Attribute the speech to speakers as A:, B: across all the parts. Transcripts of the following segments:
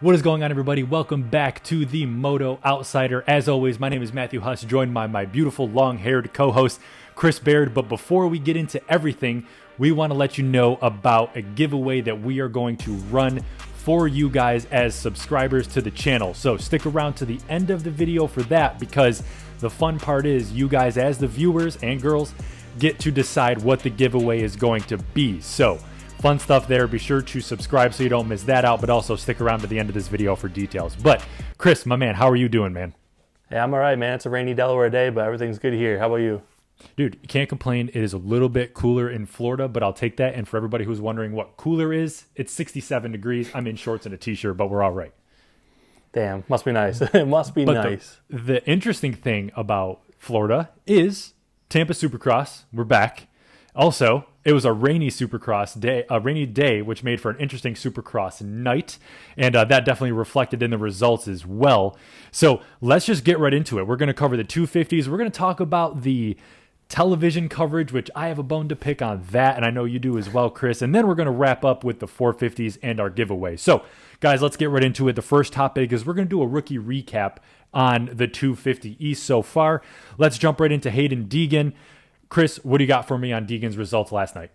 A: What is going on, everybody? Welcome back to the Moto Outsider. As always, my name is Matthew Huss, joined by my beautiful long-haired co-host, Chris Baird. But before we get into everything, we want to let you know about a giveaway that we are going to run for you guys as subscribers to the channel. So stick around to the end of the video for that, because the fun part is you guys, as the viewers and girls, get to decide what the giveaway is going to be. So fun stuff there. Be sure to subscribe so you don't miss that out, but also stick around to the end of this video for details. But Chris, my man, how are you doing, man?
B: Yeah, I'm all right, man. It's a rainy Delaware day, but everything's good here. How about you?
A: Dude, you can't complain. It is a little bit cooler in Florida, but I'll take that. And for everybody who's wondering what cooler is, it's 67 degrees. I'm in shorts and a t-shirt, but we're all right.
B: Damn, must be nice. It must be nice.
A: The interesting thing about Florida is Tampa Supercross. We're back. Also, it was a rainy Supercross day, a rainy day, which made for an interesting Supercross night, and that definitely reflected in the results as well. So let's just get right into it. We're going to cover the 250s. We're going to talk about the television coverage, which I have a bone to pick on that, and I know you do as well, Chris. And then we're going to wrap up with the 450s and our giveaway. So, guys, let's get right into it. The first topic is we're going to do a rookie recap on the 250 East so far. Let's jump right into Haiden Deegan. Chris, what do you got for me on Deegan's results last night?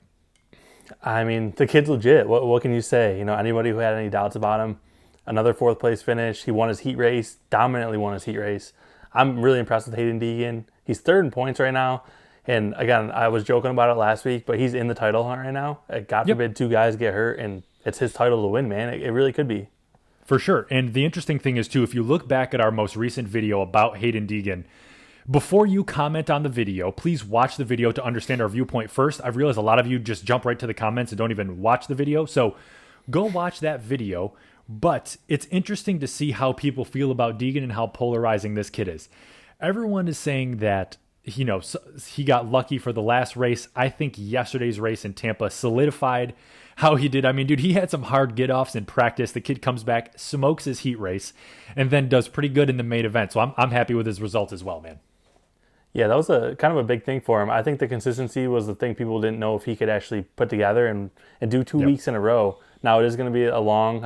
B: I mean, the kid's legit. What can you say? You know, anybody who had any doubts about him, another fourth place finish. He won his heat race, dominantly won his heat race. I'm really impressed with Haiden Deegan. He's third in points right now. And again, I was joking about it last week, but he's in the title hunt right now. God forbid two guys get hurt, and it's his title to win, man. It really could be.
A: For sure. And the interesting thing is, too, if you look back at our most recent video about Haiden Deegan, before you comment on the video, please watch the video to understand our viewpoint first. I've realized a lot of you just jump right to the comments and don't even watch the video. So go watch that video. But it's interesting to see how people feel about Deegan and how polarizing this kid is. Everyone is saying that, you know, he got lucky for the last race. I think yesterday's race in Tampa solidified how he did. I mean, dude, he had some hard get-offs in practice. The kid comes back, smokes his heat race, and then does pretty good in the main event. So I'm happy with his results as well, man.
B: Yeah, that was a kind of a big thing for him. I think the consistency was the thing people didn't know if he could actually put together and do 2 weeks in a row. Now, it is going to be a long,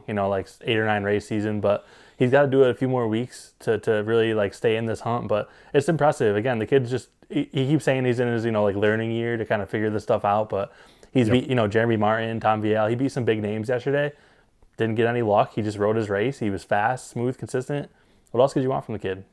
B: you know, like 8 or 9 race season, but he's got to do it a few more weeks to really like stay in this hunt. But it's impressive. Again, the kid's just, he keeps saying he's in his, you know, like learning year to kind of figure this stuff out. But he's beat, you know, Jeremy Martin, Tom Viel. He beat some big names yesterday. Didn't get any luck. He just rode his race. He was fast, smooth, consistent. What else could you want from the kid?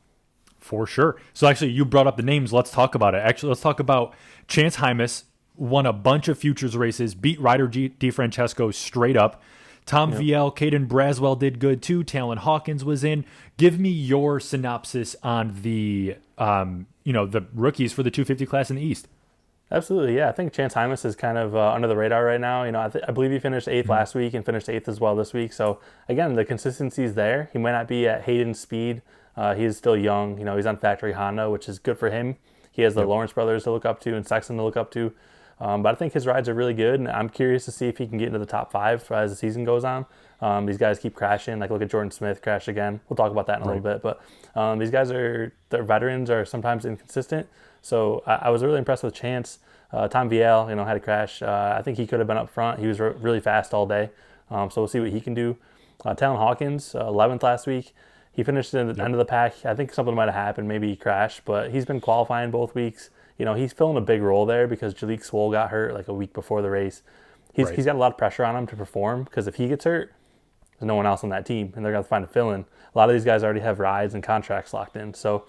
A: For sure. So actually, you brought up the names. Let's talk about it. Actually, let's talk about Chance Hymas. Won a bunch of futures races. Beat Ryder DeFrancesco straight up. Tom Viel, Caden Braswell did good too. Talon Hawkins was in. Give me your synopsis on the, you know, the rookies for the 250 class in the East.
B: Absolutely, yeah. I think Chance Hymas is kind of under the radar right now. You know, I believe he finished 8th last week and finished 8th as well this week. So again, the consistency is there. He might not be at Hayden's speed. He is still young. You know, he's on factory Honda, which is good for him. He has the Lawrence brothers to look up to and Sexton to look up to. But I think his rides are really good, and I'm curious to see if he can get into the top 5 as the season goes on. These guys keep crashing. Like, look at Jordan Smith crash again. We'll talk about that in a little bit. But these guys their veterans are sometimes inconsistent. So I was really impressed with Chance. Tom Viel, you know, had a crash. I think he could have been up front. He was really fast all day. So we'll see what he can do. Talon Hawkins, 11th last week. He finished in the end of the pack. I think something might have happened. Maybe he crashed, but he's been qualifying both weeks. You know, he's filling a big role there because Jalik Swoll got hurt like a week before the race. He's got a lot of pressure on him to perform because if he gets hurt, there's no one else on that team, and they're going to find a fill-in. A lot of these guys already have rides and contracts locked in. So,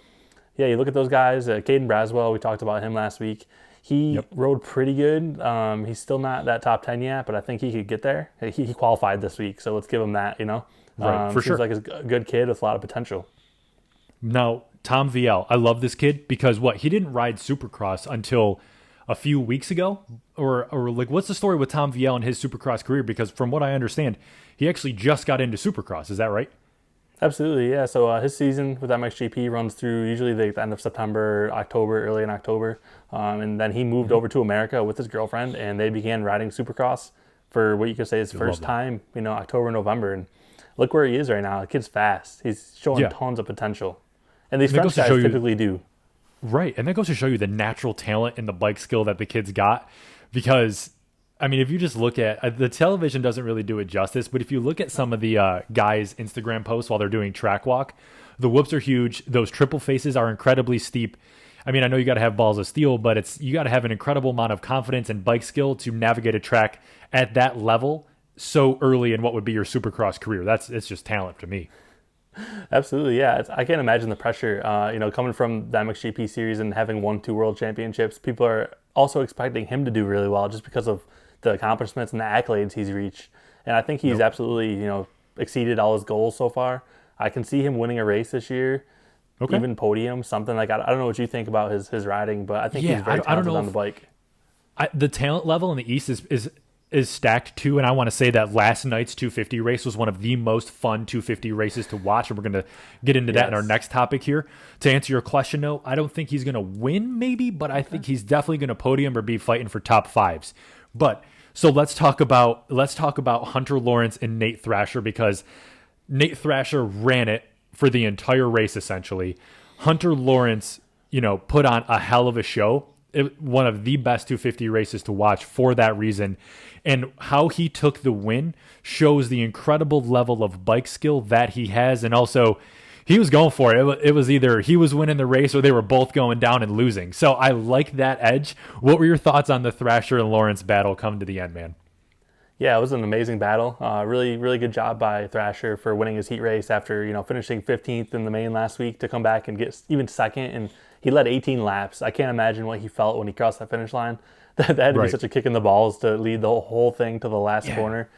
B: yeah, you look at those guys. Caden Braswell, we talked about him last week. He rode pretty good. He's still not that top 10 yet, but I think he could get there. He qualified this week, so let's give him that, you know.
A: For sure.
B: Seems like a good kid with a lot of potential.
A: Now, Tom Viel, I love this kid because he didn't ride Supercross until a few weeks ago, or like, what's the story with Tom Viel and his Supercross career? Because from what I understand, he actually just got into Supercross. Is that right?
B: Absolutely, yeah. So his season with MXGP runs through usually the end of September, October, early in October, and then he moved over to America with his girlfriend, and they began riding Supercross for what you could say is first time, you know, October, November, and look where he is right now. The kid's fast. He's showing tons of potential. And these French guys typically do.
A: Right. And that goes to show you the natural talent and the bike skill that the kid's got. Because I mean, if you just look at the television doesn't really do it justice, but if you look at some of the guys' Instagram posts while they're doing track walk, the whoops are huge. Those triple faces are incredibly steep. I mean, I know you got to have balls of steel, but you got to have an incredible amount of confidence and bike skill to navigate a track at that level so early in what would be your Supercross career. It's just talent to me.
B: Absolutely, yeah. I can't imagine the pressure. Coming from the MXGP series and having won 2 world championships, people are also expecting him to do really well just because of the accomplishments and the accolades he's reached. And I think he's absolutely, exceeded all his goals so far. I can see him winning a race this year, even podium, something like. I don't know what you think about his riding, but I think he's very talented on the bike.
A: The talent level in the East is stacked too, and I want to say that last night's 250 race was one of the most fun 250 races to watch, and we're going to get into that in our next topic here. To answer your question, no, I don't think he's going to win maybe, but I think he's definitely going to podium or be fighting for top 5s. But so let's talk about Hunter Lawrence and Nate Thrasher, because Nate Thrasher ran it for the entire race essentially. Hunter Lawrence, put on a hell of a show. One of the best 250 races to watch for that reason. And how he took the win shows the incredible level of bike skill that he has. And also, he was going for it. It was either he was winning the race or they were both going down and losing. So I like that edge. What were your thoughts on the Thrasher and Lawrence battle come to the end, man?
B: Yeah, it was an amazing battle. Really, really good job by Thrasher for winning his heat race after, finishing 15th in the main last week to come back and get even second. And he led 18 laps. I can't imagine what he felt when he crossed that finish line. That had to be such a kick in the balls to lead the whole thing to the last corner.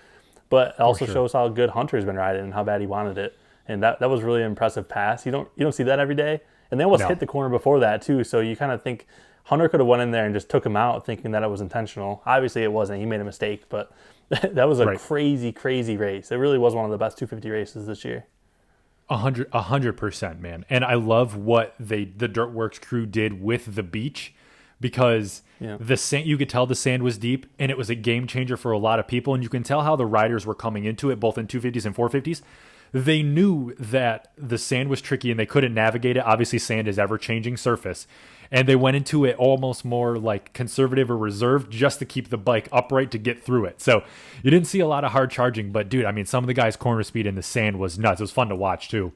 B: But it also shows how good Hunter's been riding and how bad he wanted it. And that was really an impressive pass. You don't see that every day. And they almost hit the corner before that too. So you kind of think Hunter could have went in there and just took him out thinking that it was intentional. Obviously it wasn't. He made a mistake. But that was a crazy, crazy race. It really was one of the best 250 races this year.
A: 100%, man. And I love what the Dirtworks crew did with the beach, because the sand, you could tell the sand was deep, and it was a game changer for a lot of people. And you can tell how the riders were coming into it, both in 250s and 450s. They knew that the sand was tricky and they couldn't navigate it. Obviously, sand is ever-changing surface. And they went into it almost more like conservative or reserved just to keep the bike upright to get through it. So you didn't see a lot of hard charging, but dude, I mean, some of the guys' corner speed in the sand was nuts. It was fun to watch too.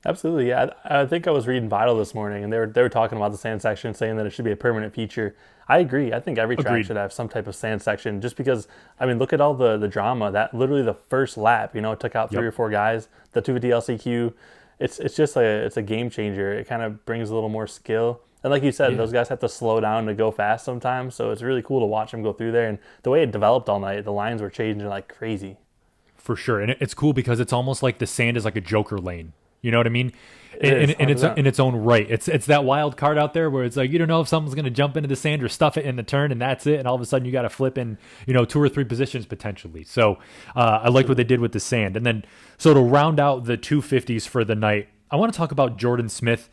B: Absolutely, yeah. I think I was reading Vital this morning, and they were talking about the sand section, saying that it should be a permanent feature. I agree. I think every track should have some type of sand section, just because, I mean, look at all the drama. That literally the first lap, it took out 3 or 4 guys. The 250 LCQ, it's just it's a game changer. It kind of brings a little more skill. And like you said, those guys have to slow down to go fast sometimes, so it's really cool to watch them go through there. And the way it developed all night, the lines were changing like crazy.
A: For sure, and it's cool because it's almost like the sand is like a Joker lane. You know what I mean?
B: It's
A: in its own right. It's that wild card out there where it's like you don't know if someone's going to jump into the sand or stuff it in the turn, and that's it. And all of a sudden you got to flip in 2 or 3 positions potentially. So I liked what they did with the sand. And then so to round out the 250s for the night, I want to talk about Jordan Smith.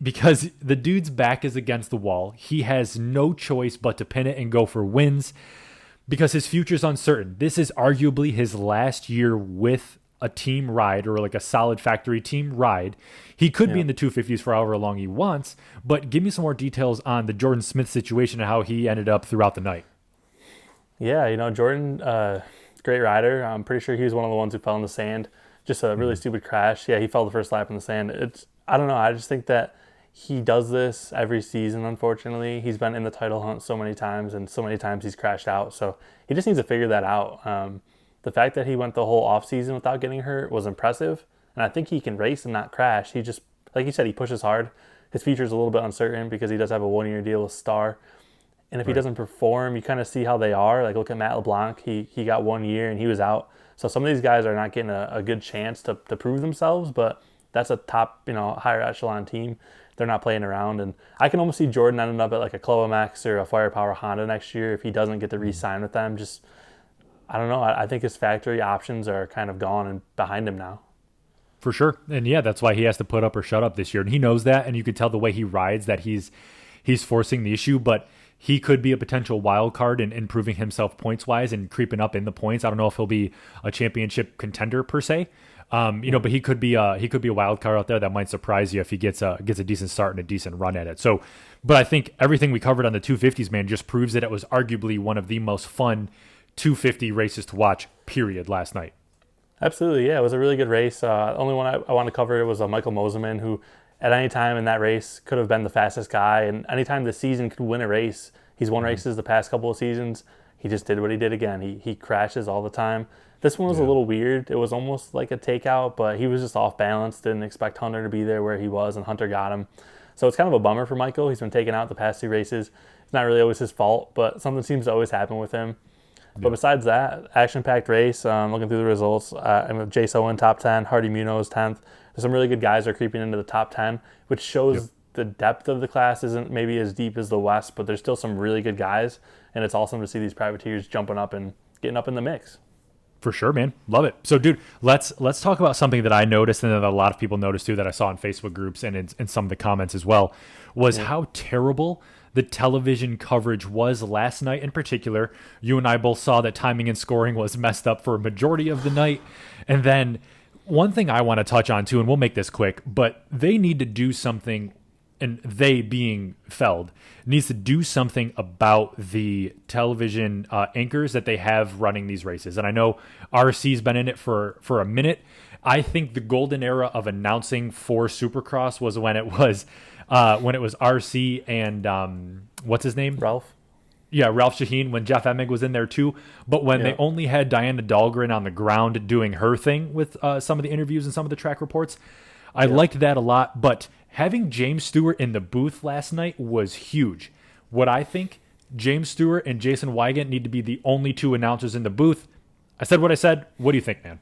A: Because the dude's back is against the wall. He has no choice but to pin it and go for wins because his future's uncertain. This is arguably his last year with a team ride or like a solid factory team ride. He could be in the 250s for however long he wants, but give me some more details on the Jordan Smith situation and how he ended up throughout the night.
B: Yeah, Jordan, great rider. I'm pretty sure he was one of the ones who fell in the sand. Just a really stupid crash. Yeah, he fell the first lap in the sand. I don't know. I just think that he does this every season, unfortunately. He's been in the title hunt so many times, and so many times he's crashed out. So he just needs to figure that out. The fact that he went the whole offseason without getting hurt was impressive. And I think he can race and not crash. He just, like you said, he pushes hard. His future's a little bit uncertain because he does have a 1-year deal with Star. And if he doesn't perform, you kind of see how they are. Like, look at Matt LeBlanc. He got 1 year and he was out. So some of these guys are not getting a good chance to prove themselves, but that's a top, higher echelon team. They're not playing around. And I can almost see Jordan ending up at like a Cloamax or a Firepower Honda next year if he doesn't get to re-sign with them. Just, I don't know. I think his factory options are kind of gone and behind him now.
A: For sure. And yeah, that's why he has to put up or shut up this year. And he knows that. And you could tell the way he rides that he's forcing the issue. But he could be a potential wild card in improving himself points wise and creeping up in the points. I don't know if he'll be a championship contender per se, but he could be a wild card out there that might surprise you if he gets a decent start and a decent run at it. So, but I think everything we covered on the 250s, man, just proves that it was arguably one of the most fun 250 races to watch, period, last night.
B: Absolutely, yeah. It was a really good race. Only one I want to cover was Michael Moseman, who at any time in that race could have been the fastest guy. And anytime this season could win a race, he's won races the past couple of seasons. He just did what he did again. He crashes all the time. This one was a little weird. It was almost like a takeout, but he was just off balance. Didn't expect Hunter to be there where he was, and Hunter got him. So it's kind of a bummer for Michael. He's been taken out the past 2 races. It's not really always his fault, but something seems to always happen with him. But besides that, action-packed race. Looking through the results, I'm with Jace Owen top 10, Hardy Munoz 10th. There's some really good guys that are creeping into the top 10, which shows the depth of the class isn't maybe as deep as the West, but there's still some really good guys, and it's awesome to see these privateers jumping up and getting up in the mix.
A: For sure, man. Love it. So, dude, let's talk about something that I noticed and that a lot of people noticed too, that I saw in Facebook groups and in some of the comments as well, was how terrible the television coverage was last night in particular. You and I both saw that timing and scoring was messed up for a majority of the night. And then one thing I want to touch on too, and we'll make this quick, but they need to do something, and they being Feld, needs to do something about the television anchors that they have running these races. And I know RC's been in it for a minute. I think the golden era of announcing for Supercross was when it was RC and what's his name?
B: Ralph.
A: Yeah, Ralph Shaheen, when Jeff Emig was in there too. But when they only had Diana Dahlgren on the ground doing her thing with some of the interviews and some of the track reports, I liked that a lot. But having James Stewart in the booth last night was huge. What I think, James Stewart and Jason Wygant need to be the only 2 announcers in the booth. I said what I said. What do you think, man?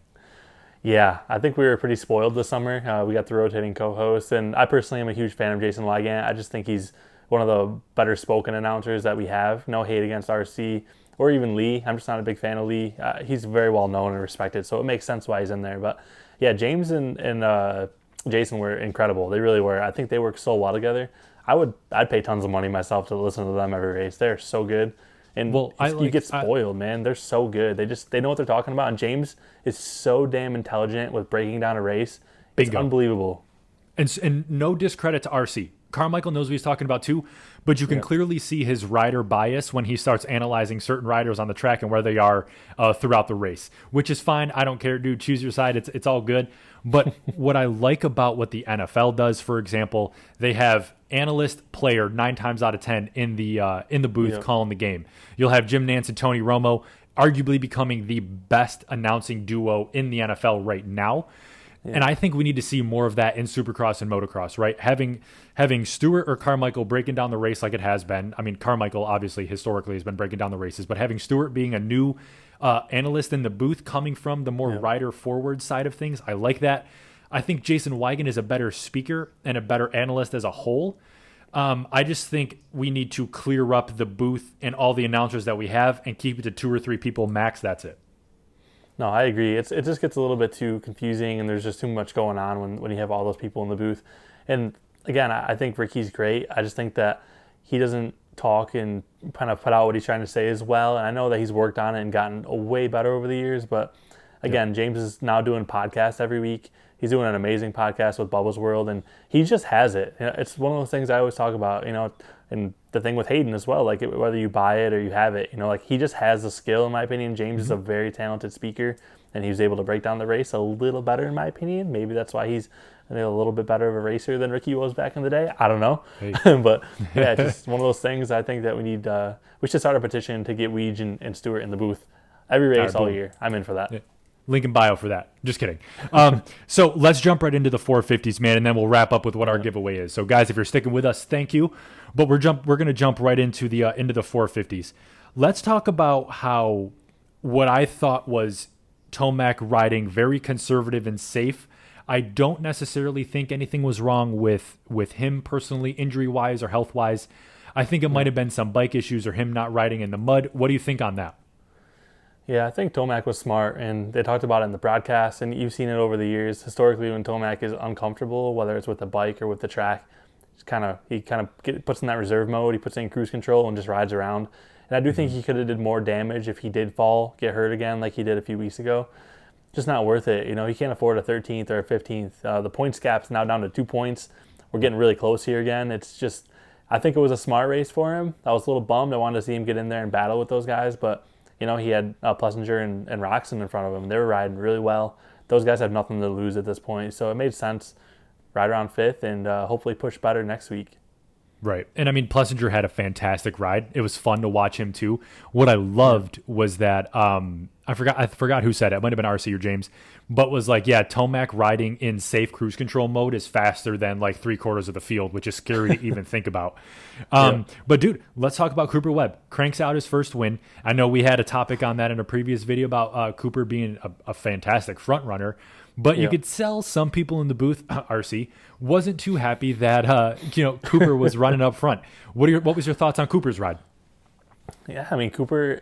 B: Yeah, I think we were pretty spoiled this summer. We got the rotating co-host, and I personally am a huge fan of Jason Wygant. I just think he's one of the better spoken announcers that we have. No hate against RC or even Lee. I'm just not a big fan of Lee. He's very well known and respected, so it makes sense why he's in there. But yeah, James and Jason were incredible. They really were. I think they work so well together. I'd pay tons of money myself to listen to them every race. They're so good. And you get spoiled, man. They're so good. They know what they're talking about. And James is so damn intelligent with breaking down a race. It's unbelievable.
A: And no discredit to RC. Carmichael knows what he's talking about too, but you can clearly see his rider bias when he starts analyzing certain riders on the track and where they are throughout the race, which is fine. I don't care, dude. Choose your side. It's all good. But what I like about what the NFL does, for example, they have analyst player 9 times out of 10 in the booth calling the game. You'll have Jim Nantz and Tony Romo arguably becoming the best announcing duo in the NFL right now. And I think we need to see more of that in Supercross and motocross, right? Having Stewart or Carmichael breaking down the race like it has been. I mean, Carmichael obviously historically has been breaking down the races, but having Stewart being a new analyst in the booth coming from the more rider forward side of things, I like that. I think Jason Wygant is a better speaker and a better analyst as a whole. I just think we need to clear up the booth and all the announcers that we have and keep it to 2 or 3 people max. That's it.
B: No, I agree. It just gets a little bit too confusing, and there's just too much going on when you have all those people in the booth. And again, I think Ricky's great. I just think that he doesn't talk and kind of put out what he's trying to say as well. And I know that he's worked on it and gotten way better over the years. But again, James is now doing podcasts every week. He's doing an amazing podcast with Bubba's World, and he just has it. It's one of those things I always talk about, and the thing with Haiden as well, like whether you buy it or you have it, like he just has the skill, in my opinion. James is a very talented speaker, and he was able to break down the race a little better, in my opinion. Maybe that's why he's a little bit better of a racer than Ricky was back in the day. I don't know. Hey. But yeah, it's just one of those things I think that we should start a petition to get Weege and Stewart in the booth every race all year. I'm in for that. Yeah.
A: Link in bio for that. Just kidding. So let's jump right into the 450s, man, and then we'll wrap up with what our giveaway is. So guys, if you're sticking with us, thank you. But we're going to jump right into the 450s. Let's talk about how what I thought was Tomac riding very conservative and safe. I don't necessarily think anything was wrong with him personally, injury-wise or health-wise. I think it might have been some bike issues or him not riding in the mud. What do you think on that?
B: Yeah, I think Tomac was smart, and they talked about it in the broadcast, and you've seen it over the years. Historically, when Tomac is uncomfortable, whether it's with the bike or with the track, he puts in that reserve mode. He puts in cruise control and just rides around. And I do think he could have did more damage if he did get hurt again like he did a few weeks ago. Just not worth it. He can't afford a 13th or a 15th. The points gap's now down to 2 points. We're getting really close here again. It's just, I think it was a smart race for him. I was a little bummed. I wanted to see him get in there and battle with those guys, but he had Plessinger and Roxon in front of him. They were riding really well. Those guys have nothing to lose at this point, so it made sense. Ride around 5th and hopefully push better next week.
A: Right. And I mean, Plessinger had a fantastic ride. It was fun to watch him too. What I loved was that I forgot who said it. It might have been RC or James, but was like, yeah, Tomac riding in safe cruise control mode is faster than like 3/4 of the field, which is scary to even think about. But dude, let's talk about Cooper Webb. Cranks out his first win. I know we had a topic on that in a previous video about Cooper being a fantastic front runner. But you could tell some people in the booth, RC, wasn't too happy that Cooper was running up front. What was your thoughts on Cooper's ride?
B: Yeah, I mean Cooper,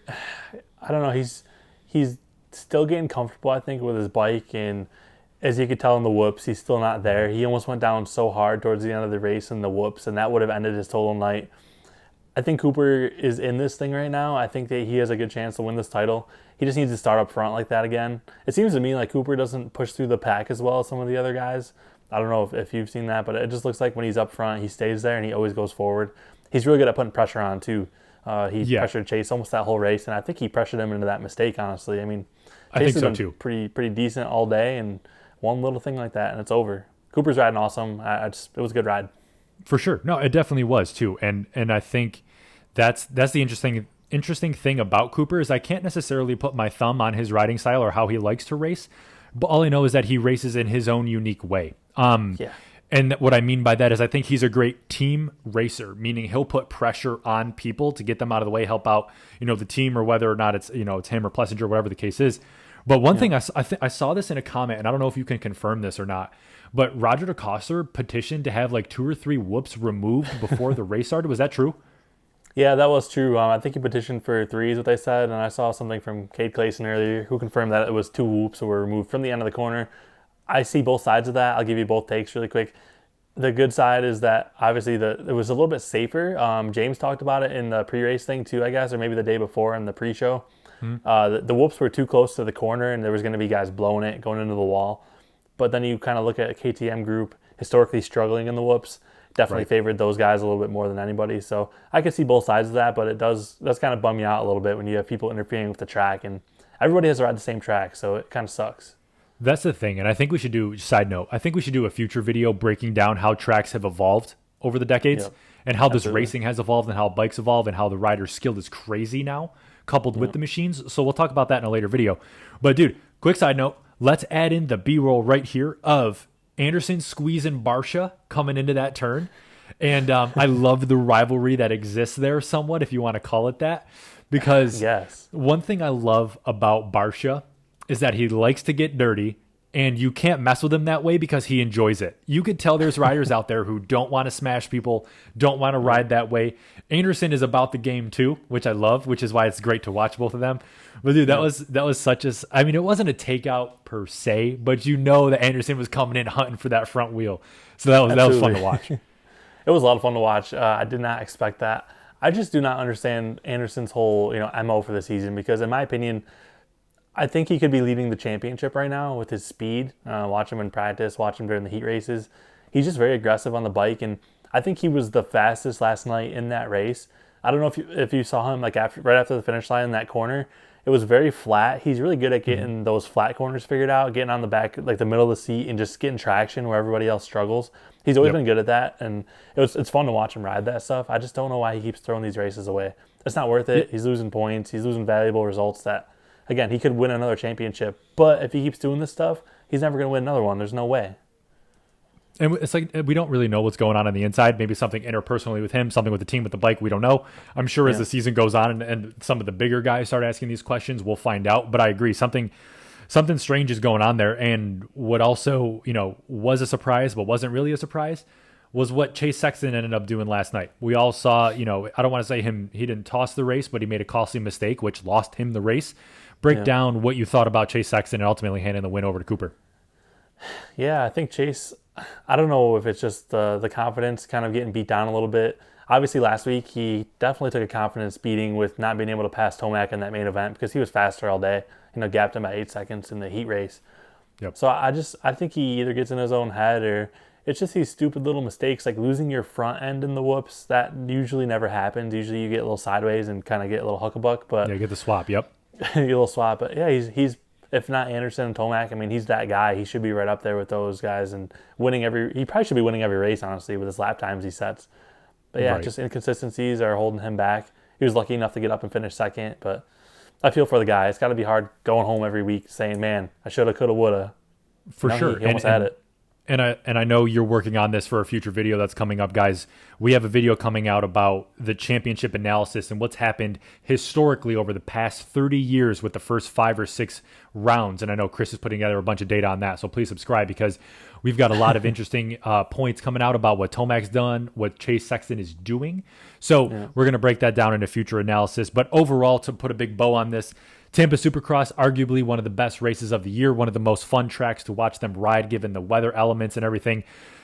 B: I don't know. He's still getting comfortable, I think, with his bike, and as you could tell in the whoops, he's still not there. He almost went down so hard towards the end of the race in the whoops, and that would have ended his total night. I think Cooper is in this thing right now. I think that he has a good chance to win this title. He just needs to start up front like that again. It seems to me like Cooper doesn't push through the pack as well as some of the other guys. I don't know if you've seen that, but it just looks like when he's up front, he stays there and he always goes forward. He's really good at putting pressure on too. He pressured Chase almost that whole race, and I think he pressured him into that mistake, honestly. I mean, Chase has been pretty decent all day, and one little thing like that, and it's over. Cooper's riding awesome. It was a good ride.
A: For sure. No, it definitely was too. And I think that's the interesting thing about Cooper is I can't necessarily put my thumb on his riding style or how he likes to race, but all I know is that he races in his own unique way. And what I mean by that is I think he's a great team racer, meaning he'll put pressure on people to get them out of the way, help out, the team, or whether or not it's him or Plessinger, whatever the case is. But one thing I saw this in a comment, and I don't know if you can confirm this or not, but Roger DeCoster petitioned to have like 2 or 3 whoops removed before the race started. Was that true?
B: Yeah, that was true. I think he petitioned for 3 is what they said, and I saw something from Cade Clayson earlier who confirmed that it was 2 whoops that were removed from the end of the corner. I see both sides of that. I'll give you both takes really quick. The good side is that obviously it was a little bit safer. James talked about it in the pre-race thing too, I guess, or maybe the day before in the pre-show. The whoops were too close to the corner, and there was going to be guys blowing it, going into the wall. But then you kind of look at a KTM group historically struggling in the whoops. Definitely favored those guys a little bit more than anybody. So I could see both sides of that, but it does kind of bum you out a little bit when you have people interfering with the track, and everybody has to ride the same track, so it kind of sucks.
A: That's the thing, and I think we should do, side note, I think we should do a future video breaking down how tracks have evolved over the decades and how this racing has evolved and how bikes evolve and how the rider's skill is crazy now, coupled with the machines. So we'll talk about that in a later video. But dude, quick side note, let's add in the B-roll right here of Anderson squeezing Barcia coming into that turn. And I love the rivalry that exists there somewhat, if you want to call it that. Because one thing I love about Barcia is that he likes to get dirty, and you can't mess with him that way because he enjoys it. You could tell there's riders out there who don't want to smash people, don't want to ride that way. Anderson is about the game too, which I love, which is why it's great to watch both of them. But dude, that was such a, I mean, it wasn't a takeout per se, but that Anderson was coming in hunting for that front wheel. So that was fun to watch.
B: It was a lot of fun to watch. I did not expect that. I just do not understand Anderson's whole, MO for the season, because in my opinion, I think he could be leading the championship right now with his speed. Watch him in practice, watch him during the heat races. He's just very aggressive on the bike, and I think he was the fastest last night in that race. I don't know if you saw him right after the finish line in that corner. It was very flat. He's really good at getting those flat corners figured out, getting on the back, like the middle of the seat, and just getting traction where everybody else struggles. He's always been good at that, and it's fun to watch him ride that stuff. I just don't know why he keeps throwing these races away. It's not worth it. He's losing points. He's losing valuable results that, again, he could win another championship. But if he keeps doing this stuff, he's never going to win another one. There's no way.
A: And it's like we don't really know what's going on the inside. Maybe something interpersonally with him, something with the team, with the bike. We don't know. I'm sure as the season goes on and some of the bigger guys start asking these questions, we'll find out. But I agree, something strange is going on there. And what also, was a surprise, but wasn't really a surprise, was what Chase Sexton ended up doing last night. We all saw, I don't want to say he didn't toss the race, but he made a costly mistake, which lost him the race. Break down what you thought about Chase Sexton and ultimately handing the win over to Cooper.
B: Yeah, I think Chase, I don't know if it's just the confidence kind of getting beat down a little bit. Obviously, last week he definitely took a confidence beating with not being able to pass Tomac in that main event because he was faster all day. Gapped him by 8 seconds in the heat race.
A: Yep.
B: So I think he either gets in his own head or it's just these stupid little mistakes like losing your front end in the whoops. That usually never happens. Usually you get a little sideways and kind of get a little huckabuck. But
A: Yeah, get the swap. Yep.
B: you get a little swap. But yeah, he's if not Anderson and Tomac, I mean, he's that guy. He should be right up there with those guys and he probably should be winning every race, honestly, with his lap times he sets. But yeah, just inconsistencies are holding him back. He was lucky enough to get up and finish second, but I feel for the guy. It's got to be hard going home every week saying, man, I shoulda, coulda, woulda.
A: For sure.
B: He almost had it.
A: And I know you're working on this for a future video that's coming up, guys. We have a video coming out about the championship analysis and what's happened historically over the past 30 years with the first 5 or 6 rounds. And I know Chris is putting together a bunch of data on that, so please subscribe because we've got a lot of interesting points coming out about what Tomac's done, what Chase Sexton is doing. So we're going to break that down in a future analysis. But overall, to put a big bow on this, Tampa Supercross, arguably one of the best races of the year, one of the most fun tracks to watch them ride given the weather elements and everything.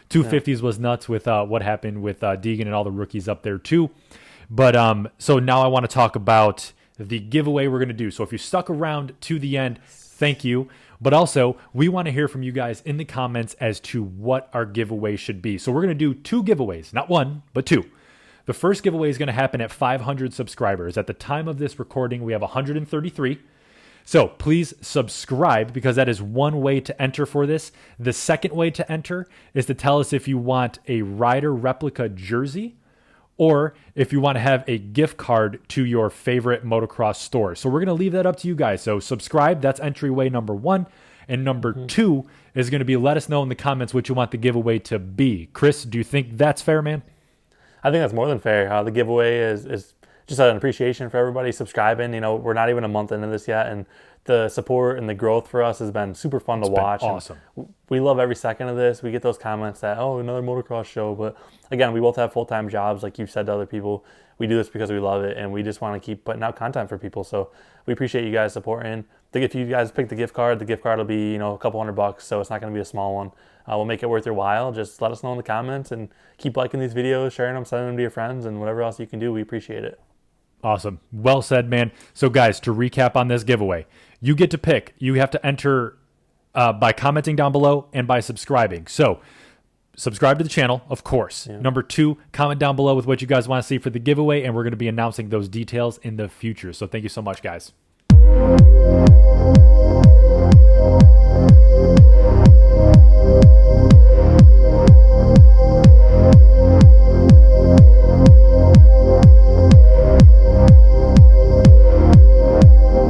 A: 250s was nuts with what happened with Deegan and all the rookies up there too. But so now I want to talk about the giveaway we're going to do. So if you stuck around to the end, thank you. But also, we want to hear from you guys in the comments as to what our giveaway should be. So we're going to do 2 giveaways, not 1, but 2. The first giveaway is going to happen at 500 subscribers. At the time of this recording, we have 133. So please subscribe because that is one way to enter for this. The second way to enter is to tell us if you want a rider replica jersey or if you want to have a gift card to your favorite motocross store. So we're going to leave that up to you guys. So subscribe. That's entryway number 1. And number 2 is going to be let us know in the comments what you want the giveaway to be. Chris, do you think that's fair, man?
B: I think that's more than fair. The giveaway is just an appreciation for everybody subscribing. We're not even a month into this yet, and the support and the growth for us has been super fun to watch.
A: Awesome.
B: We love every second of this. We get those comments that, oh, another motocross show. But again, we both have full-time jobs, like you've said to other people. We do this because we love it, and we just want to keep putting out content for people. So we appreciate you guys supporting. If you guys pick the gift card will be, a couple $100, so it's not going to be a small one. We'll make it worth your while. Just let us know in the comments and keep liking these videos, sharing them, sending them to your friends, and whatever else you can do. We appreciate it.
A: Awesome. Well said, man. So guys, to recap on this giveaway, you get to pick. You have to enter by commenting down below and by subscribing. So subscribe to the channel, of course. Yeah. Number 2, comment down below with what you guys want to see for the giveaway, and we're going to be announcing those details in the future. So thank you so much, guys.